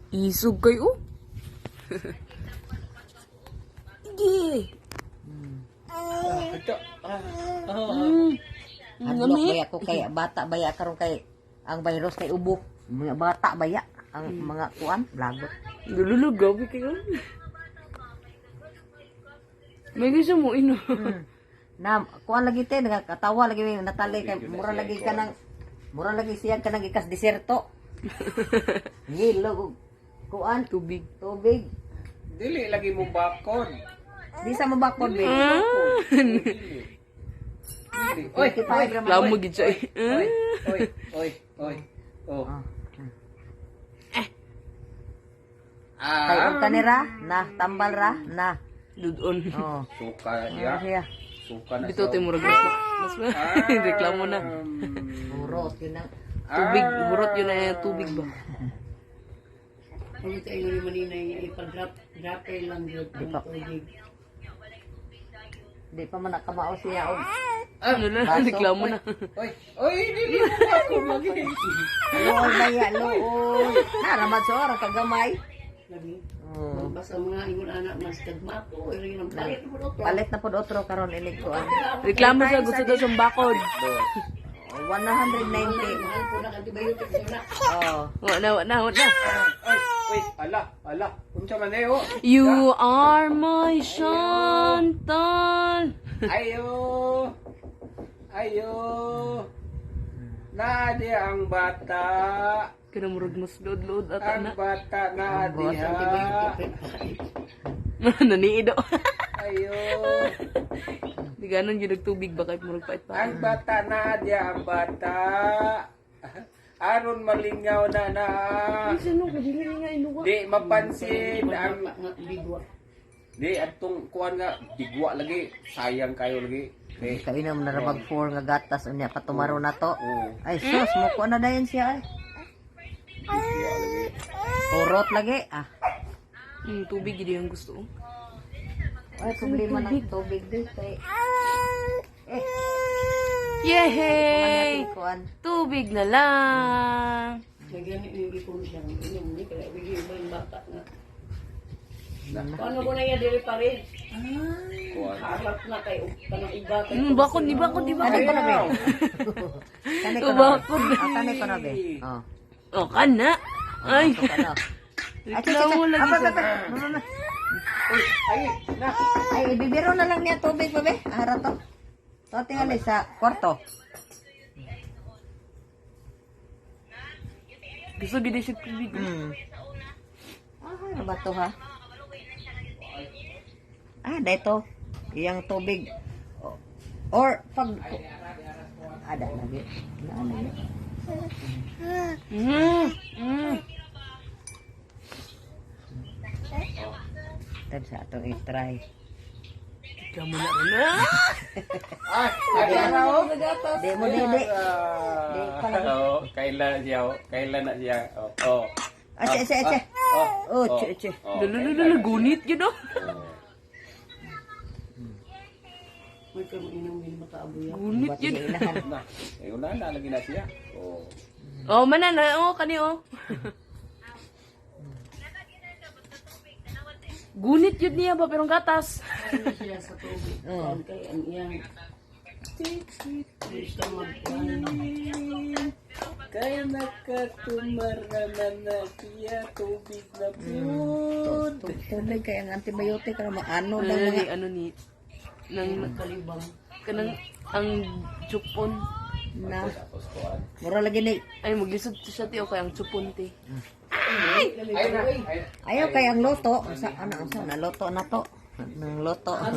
Isog kayo. Sige. Ito. Hadlok baya ko kay bata baya karon kay ang virus kay ubo. Mga bata baya ang mga kuan lagot. Dululog, gabi kayo. May gusto mo, ino. Na kuan lagi te katawa lagi may natali kay mura lagi siya kanang ikas deserto. Hilo kuan Tubig. tubig. Dili lagi mo bakod. Di sa mabakod be. Oy, Lamo gid siya. oy. Oh. Kay ang kanira na tambal ra na. Dudon. Oh. Suka Ya. ya. Suka na Bito tayo murag mas. Reklamo na. Urot yun ang Tubig, burot yun na tubig ba? Kung ito ay naman ipag-dropper lang yun. Tubig. di pa man nakamao siya og Ano na, reklamo na. Oy, dili mo ako lagi. luoy baya luoy. Naramad sa ora kagamay. Lagi. Oh. Basta mga ingon anak mas kagmapo. Ito yung palit mo ito. Palit na pod otro karon inig ko ang Reklamo siya, gusto daw siyang bakod. 190. Mahal po na antibiotic na. Oh. Wala na. Oy, ala. Unsa man eh oh. You are my Chantal. Ayo. Nadia ang bata. Kaya murag mas load ata Ang na. bata Nadia. Naniido. Ayo. Di ganon yun nagtubig ba kahit murag pait pa. Ang bata Nadia, ang bata. Aron malingaw na. Sino ka? Dili nga inuwa. Di mapansin ang Bigwa. di atong kuan nga bigwa lagi. Sayang kayo lagi. Di. Kainom na rabag 4 nga gatas unya patumaro na to. Oh. Ay sus mo ko na dayon siya ay. Bigwa lagi. Urot lagi ah. Tubig yun yung gusto. Ay problema ng tubig din kay. Yehey! Kuan. Tubig na lang. Lagyan yung ipon siya. Hindi kaya bigyan mo yung bata nga. Paano ko na yan dili pa rin? Kuan. Harap na kayo. Kanang iba kayo. Bakod, di ba? Kani ko na be. Kani ko na. Bakod. Kani ko na be. Oh. O, kana. Ay. Ito ka na. Reklamo lagi siya. Ay, na. Ay, ibibiro na lang niya tubig pa be. Ara to. To tingali sa kwarto. Gusto gini siya tubig. Ano ba to ha? Dito. Iyang tubig. Or pag ada lagi. Ano yun? Tad sa atong i-try. Kamu na rin na. Ay, na oh. Di mo didi. Oh, kailan na siya. Oh. Ache. Oh, che. Lulululul, gunit yun o. May kayo inumin makaaboy yan. Gunit yun. Na. Una na lagi na siya. Oh. Oh, manana. Oh, kani oh. Gunit yun niya ba, pero gatas. Ano siya sa tubig? Ang kay ang iyang gusto Kaya nakatumaranan na siya tubig na food. Tubig kaya ang antibiotic ano ano daw Ano mga ni, ano ni, nang, magkalibang. kanang, ang chupon. na. Mura lagi ni. Ay, maglisod siya tiyo kaya ang chupon ti. Ay na. Ayaw kay ang loto. Sa ano sa na loto na to. Nang loto. Alas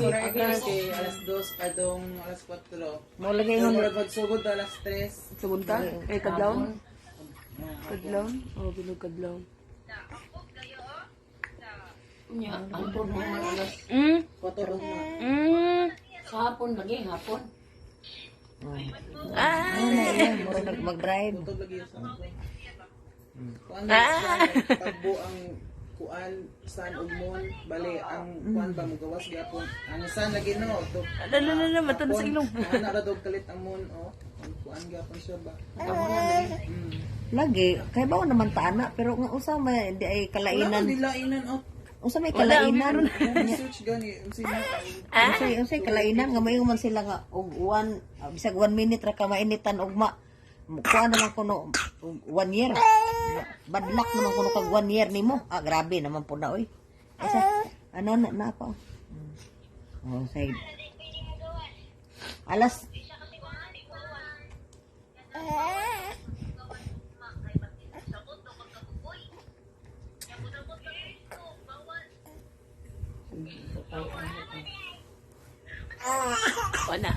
2 kadong alas 4. Mo lagi Yung yung magsugod alas 3. Sabunta? Eh, kadlaw? Kadlaw? Oh, binog kadlaw. Nya, ang po mo man alas 4 ron na. sa hapon lagi hapon. mura mag-drive. Tutog lagi sa ako. Kuan sa tagbo ang kuan san ug mon bali ang kuan ba mo gawas gyapon. Ang san lagi no. Ano, matun sa ilong. Ana ra dog kalit ang mon oh. kuan gyapon siya ba. Lagi kay bawo naman ta ana pero nga usa may di ay Wala kalainan. man dilainan out. Usa may kalainan. Research gani unsay Unsay kalainan nga mayo man sila nga og bisag 1 minute ra ka mainitan ugma. Kuha naman kuno 1 year. Badlak naman kuno kag 1 year nimo. Grabe naman po na oy. Ano na pa. Oh, say. Alas O na.